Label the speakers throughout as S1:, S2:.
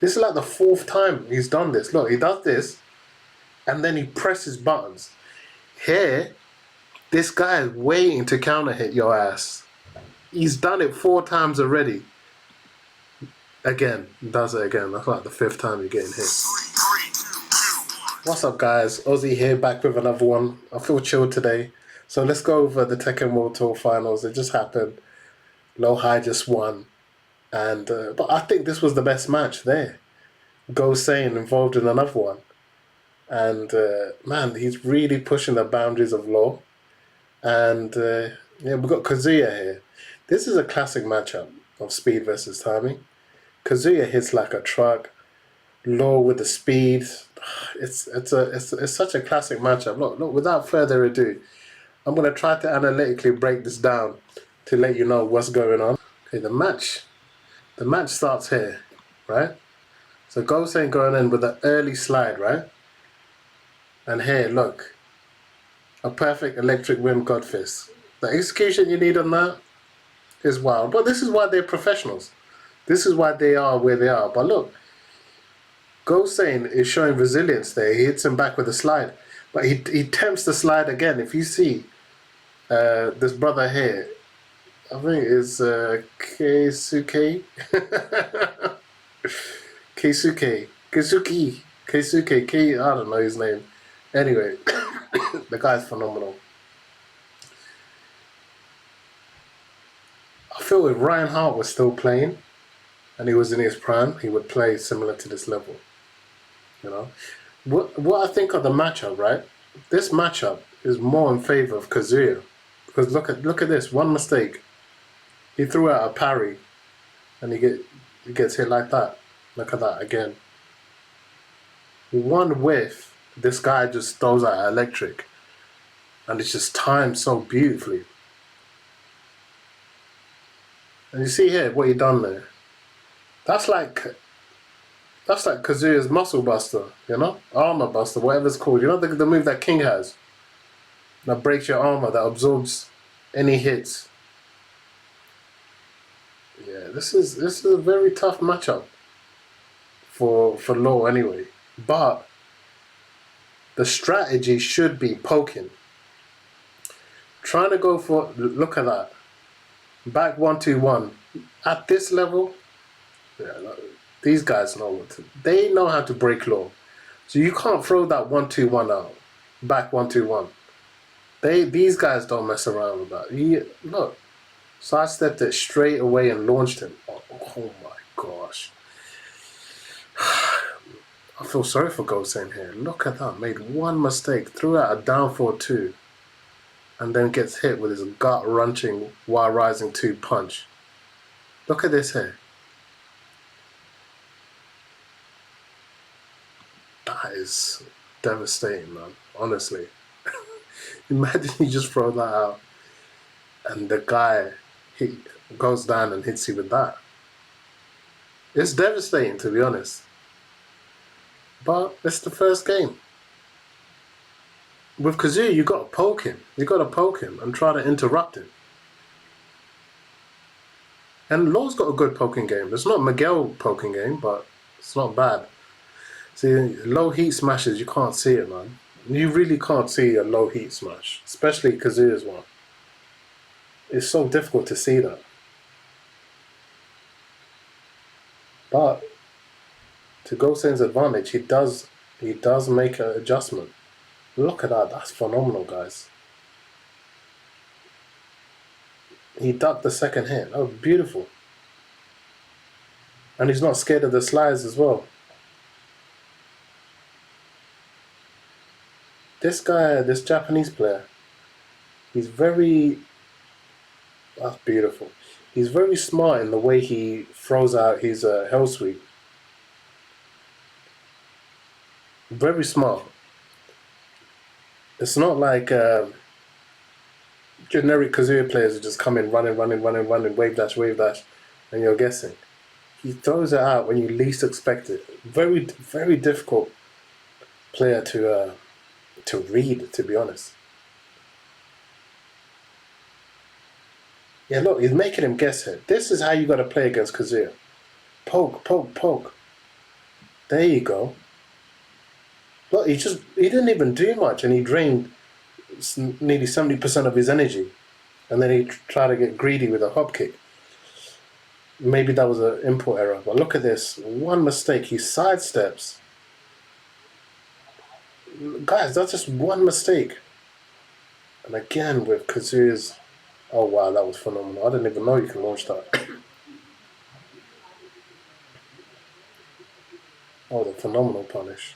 S1: This is like the fourth time he's done this. Look, he does this, and then he presses buttons. Here, this guy is waiting to counter hit your ass. He's done it 4 times already. Again, does it again. That's like the 5th time you're getting hit. What's up, guys? Ozzy here, back with another one. I feel chilled today. So let's go over the Tekken World Tour Finals. It just happened. Low High just won. And but I think this was the best match there. Gosain involved in another one. And man, he's really pushing the boundaries of law. And yeah, we've got Kazuya here. This is a classic matchup of speed versus timing. Kazuya hits like a truck. Law with the speed. It's such a classic matchup. Look, without further ado, I'm going to try to analytically break this down to let you know what's going on. Okay, the match starts here, right? So Gosain going in with an early slide, right? And here, look, a perfect electric wind godfist. The execution you need on that is wild. But this is why they're professionals. This is why they are where they are. But look, Gosain is showing resilience there. He hits him back with a slide. But he tempts the slide again. If you see this brother here, I think it's Keisuke. Keisuke, I don't know his name. Anyway, the guy's phenomenal. I feel if Ryan Hart was still playing and he was in his prime, he would play similar to this level. You know, what I think of the matchup, right? This matchup is more in favor of Kazuya because look at this one mistake. He threw out a parry, and he gets hit like that. Look at that again. One whiff. This guy just throws out electric, and it's just timed so beautifully. And you see here what he done there. That's like Kazuya's muscle buster, you know, armor buster, whatever it's called. You know the move that King has, that breaks your armor, that absorbs any hits. Yeah, this is a very tough matchup for Law anyway, but the strategy should be poking. Trying to go for, look at that. Back 1-2-1. At this level, yeah, these guys know they know how to break Law. So you can't throw that 1-2-1 out. Back 1-2-1. These guys don't mess around with that. Look, sidestepped it straight away and launched him. Oh my gosh. I feel sorry for Gosain here. Look at that. Made one mistake. Threw out a down 4-2. And then gets hit with his gut-wrenching while rising 2 punch. Look at this here. That is devastating, man. Honestly. Imagine you just throw that out. And the guy, he goes down and hits you with that. It's devastating, to be honest. But it's the first game. With Kazuya, you got to poke him. You got to poke him and try to interrupt him. And Law's got a good poking game. It's not Miguel poking game, but it's not bad. See, low heat smashes, you can't see it, man. You really can't see a low heat smash, especially Kazuya's one. It's so difficult to see that. But to Gosain's advantage, he does make an adjustment. Look at that, that's phenomenal, guys. He ducked the second hit. That was beautiful. And he's not scared of the slides as well. This guy, this Japanese player, he's very... That's beautiful. He's very smart in the way he throws out his hell sweep. Very smart. It's not like generic Kazuya players who just come in running, wave dash, and you're guessing. He throws it out when you least expect it. Very, very difficult player to read, to be honest. Yeah, look, he's making him guess here. This is how you got to play against Kazuya. Poke, poke, poke. There you go. Look, he didn't even do much, and he drained nearly 70% of his energy, and then he tried to get greedy with a hop kick. Maybe that was an input error, but look at this. One mistake, he sidesteps. Guys, that's just one mistake. And again with Kazuya's. Oh wow, that was phenomenal. I didn't even know you can launch that. Oh, the phenomenal punish.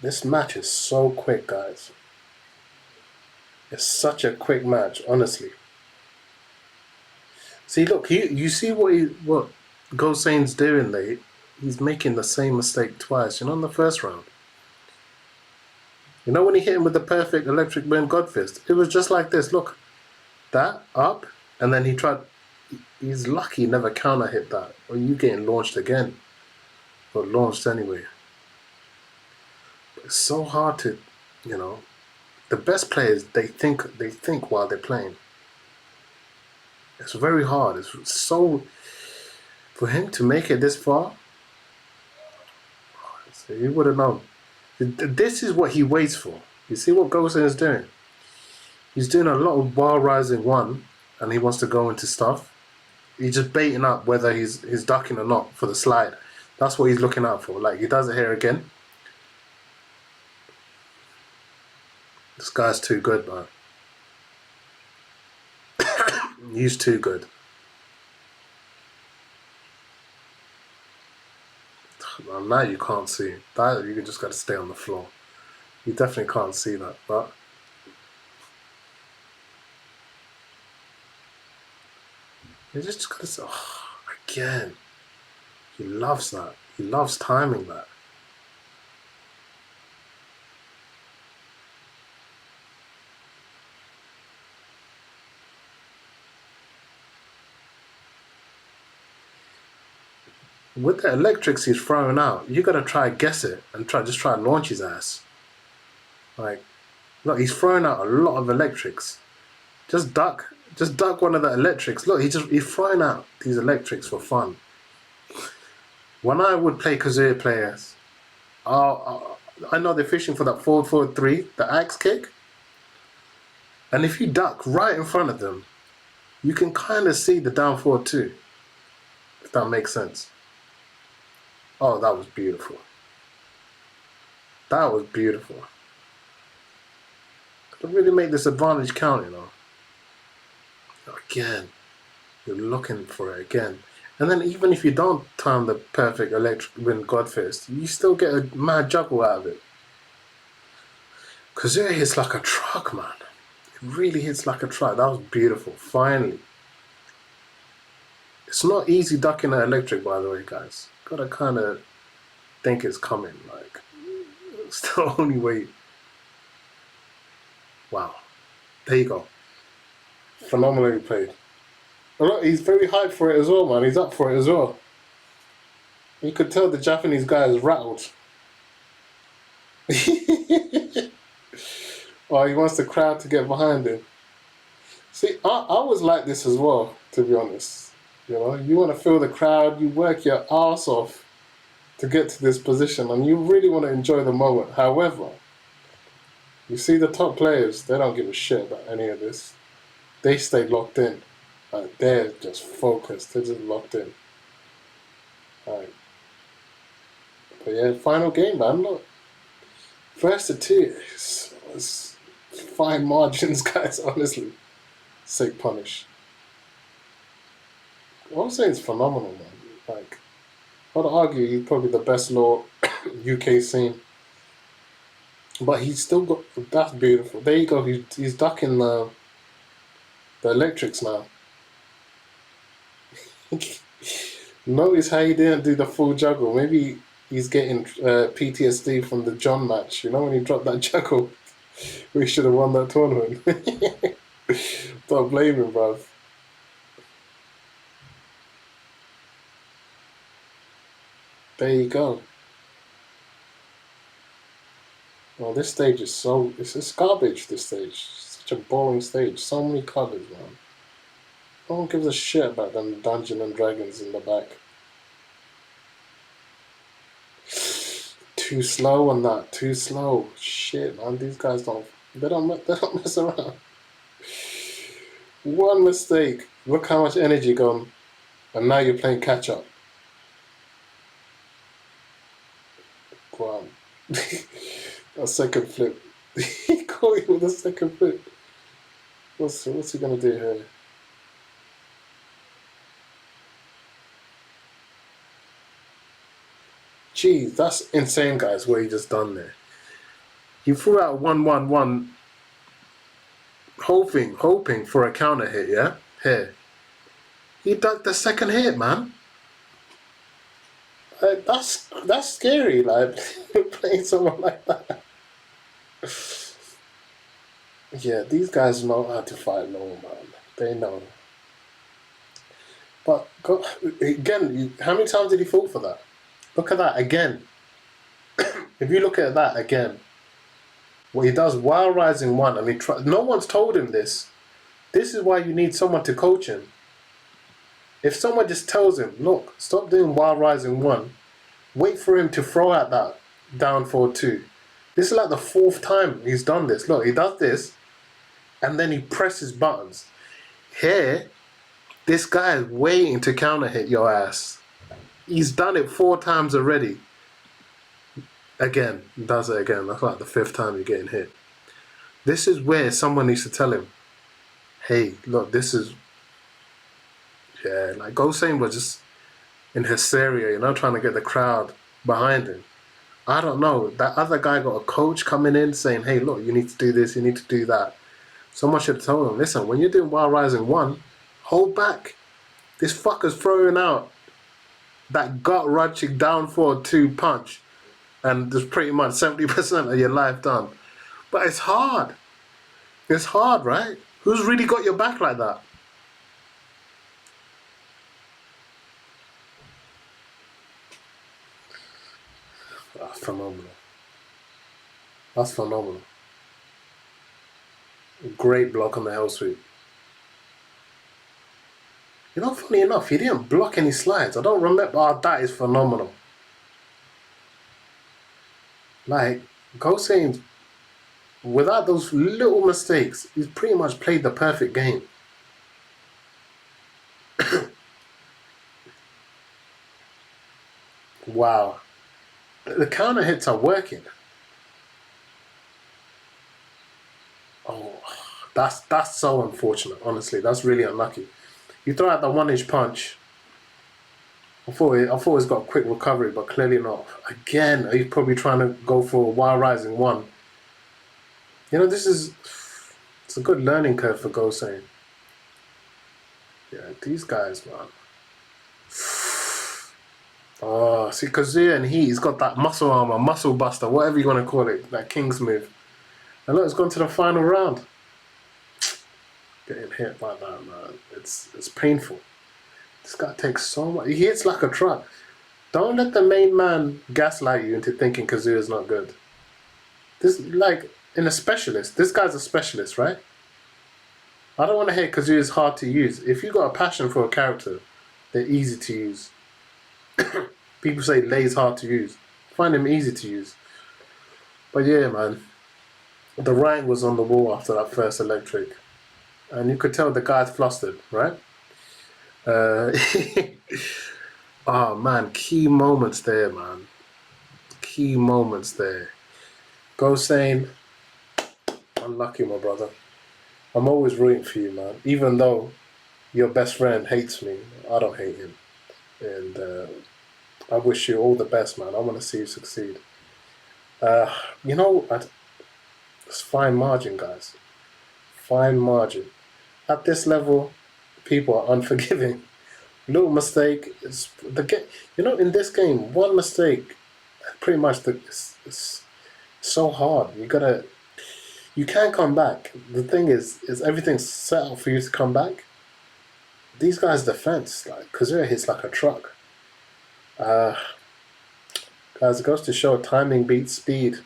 S1: This match is so quick, guys. It's such a quick match, honestly. See, look, you see what Gosain's doing there? He's making the same mistake twice. In the first round. You know when he hit him with the perfect electric wind Godfist? It was just like this. Look, that up, and then he tried. He's lucky he never counter hit that, or you getting launched again, or launched anyway. But it's so hard to, the best players they think while they're playing. It's very hard. It's so for him to make it this far. So you would have known. This is what he waits for. You see what Gosain is doing? He's doing a lot of wild rising one, and he wants to go into stuff. He's just baiting up whether he's ducking or not for the slide. That's what he's looking out for. Like, he does it here again. This guy's too good, man. He's too good. Now you can't see that. You just got to stay on the floor. You definitely can't see that, but you just got to say, oh, again. He loves that. He loves timing that. With the electrics he's throwing out, you gotta try guess it and just try and launch his ass. Like, look, he's throwing out a lot of electrics. Just duck one of the electrics. Look, he's throwing out these electrics for fun. When I would play Kazuya players, I know they're fishing for that forward 3, the axe kick. And if you duck right in front of them, you can kind of see the down forward 2. If that makes sense. Oh, that was beautiful. That was beautiful. Could really make this advantage count, Again, you're looking for it again. And then even if you don't time the perfect electric wind Godfist, you still get a mad juggle out of it. Kazuya hits like a truck, man. It really hits like a truck. That was beautiful, finally. It's not easy ducking an electric, by the way, guys. Gotta kind of think it's coming. Like, it's the only way. Wow. There you go. Phenomenally played. And look, he's very hyped for it as well, man. He's up for it as well. You could tell the Japanese guy is rattled. Oh, he wants the crowd to get behind him. See, I was like this as well, to be honest. You want to feel the crowd, you work your ass off to get to this position, and you really want to enjoy the moment. However, you see the top players, they don't give a shit about any of this. They stay locked in. Like, they're just focused. They're just locked in. Right. But yeah, final game, man. Look, first to 2 was fine margins, guys. Honestly, sick punish. I would say it's phenomenal, man. Like, I'd argue he's probably the best law UK scene. But he's still got. That's beautiful. There you go. He's ducking the electrics now. Notice how he didn't do the full juggle. Maybe he's getting PTSD from the John match. When he dropped that juggle, we should have won that tournament. Don't blame him, bruv. There you go. Well, this stage is it's garbage, this stage. It's such a boring stage. So many colours, man. No one gives a shit about them Dungeon and Dragons in the back. Too slow on that. Too slow. Shit, man. These guys don't. They don't mess around. One mistake. Look how much energy gone, and now you're playing catch up. Go on. A second flip. He caught you with a second flip. What's he gonna do here? Jeez, that's insane, guys. What he just done there. He threw out 1-1-1, hoping for a counter hit. Yeah, here. He dug the second hit, man. That's scary. Like playing someone like that. Yeah, these guys know how to fight low, man. They know. But again, how many times did he fall for that? Look at that again. If you look at that again, what he does while rising one, and no one's told him this. This is why you need someone to coach him. If someone just tells him, look, stop doing while rising one, wait for him to throw out that down 4-2. This is like the 4th time he's done this. Look, he does this, and then he presses buttons. Here, this guy is waiting to counter hit your ass. He's done it 4 times already. Again, he does it again. That's like the 5th time you're getting hit. This is where someone needs to tell him, hey, look, this is... Yeah, like Gosain was just in hysteria, you know, trying to get the crowd behind him. I don't know. That other guy got a coach coming in saying, hey, look, you need to do this, you need to do that. Someone should have told him, listen, when you're doing while rising one, hold back. This fucker's throwing out that gut-wrenching down 4-2 punch, and there's pretty much 70% of your life done. But it's hard. It's hard, right? Who's really got your back like that? That's phenomenal. That's phenomenal. Great block on the hell sweep. You know, funny enough, he didn't block any slides. I don't remember. Oh, that is phenomenal. Like, Gosain, without those little mistakes, he's pretty much played the perfect game. Wow. The counter hits are working. Oh, that's so unfortunate, honestly. That's really unlucky. You throw out the 1-inch punch. I thought he's got a quick recovery, but clearly not. Again, he's probably trying to go for a while rising one. You know, it's a good learning curve for Gosain. Yeah, these guys, man. Oh, see, Kazuya and he's got that muscle armor, muscle buster, whatever you want to call it, that King's move. And look, it's gone to the final round. Getting hit like that, man. It's painful. This guy takes so much. He hits like a truck. Don't let the main man gaslight you into thinking Kazuya's not good. This, like, in a specialist, this guy's a specialist, right? I don't want to hear Kazuya's hard to use. If you got a passion for a character, they're easy to use. People say Lei's hard to use. Find him easy to use. But yeah, man. The writing was on the wall after that first electric. And you could tell the guy's flustered, right? Oh, man. Key moments there, man. Key moments there. Gosain, unlucky, my brother. I'm always rooting for you, man. Even though your best friend hates me, I don't hate him. And I wish you all the best, man. I want to see you succeed. You know, it's fine margin, guys. Fine margin. At this level, people are unforgiving. Little mistake is the game. You know, in this game, one mistake, pretty much it's so hard. You can't come back. The thing is everything's set up for you to come back. These guys' defense, like Kazuya hits like a truck. Guys, it goes to show timing beats speed.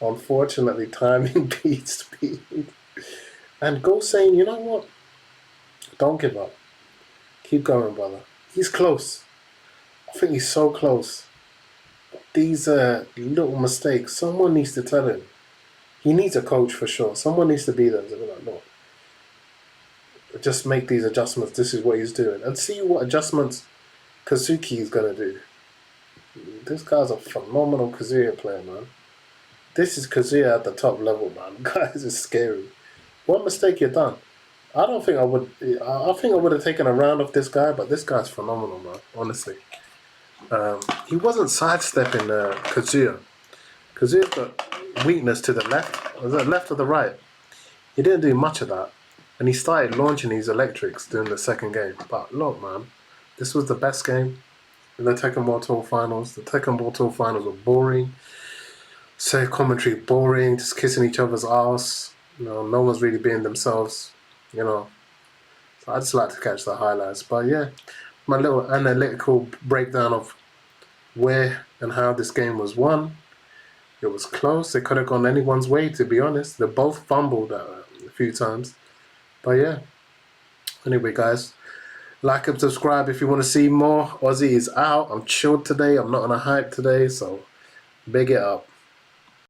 S1: Unfortunately, timing beats speed. And Gosain, you know what? Don't give up. Keep going, brother. He's close. I think he's so close. These little mistakes, someone needs to tell him. He needs a coach for sure. Someone needs to be there to be like, no, just make these adjustments. This is what he's doing. And see what adjustments Keisuke is going to do. This guy's a phenomenal Kazuya player, man. This is Kazuya at the top level, man. Guys is scary. What mistake you done? I don't think I would. I think I would have taken a round off this guy, but this guy's phenomenal, man. Honestly, he wasn't sidestepping Kazuya. Kazuya's got weakness to the left. Was it left or the right? He didn't do much of that, and he started launching his electrics during the second game. But look, man, this was the best game in the Tekken World Tour Finals. The Tekken World Tour Finals were boring. Say commentary boring, just kissing each other's ass. You know, no one's really being themselves. You know, so I just like to catch the highlights. But yeah, my little analytical breakdown of where and how this game was won. It was close. It could have gone anyone's way, to be honest. They both fumbled a few times. But yeah. Anyway, guys, like and subscribe if you want to see more. Aussie is out. I'm chilled today. I'm not on a hype today, so big it up.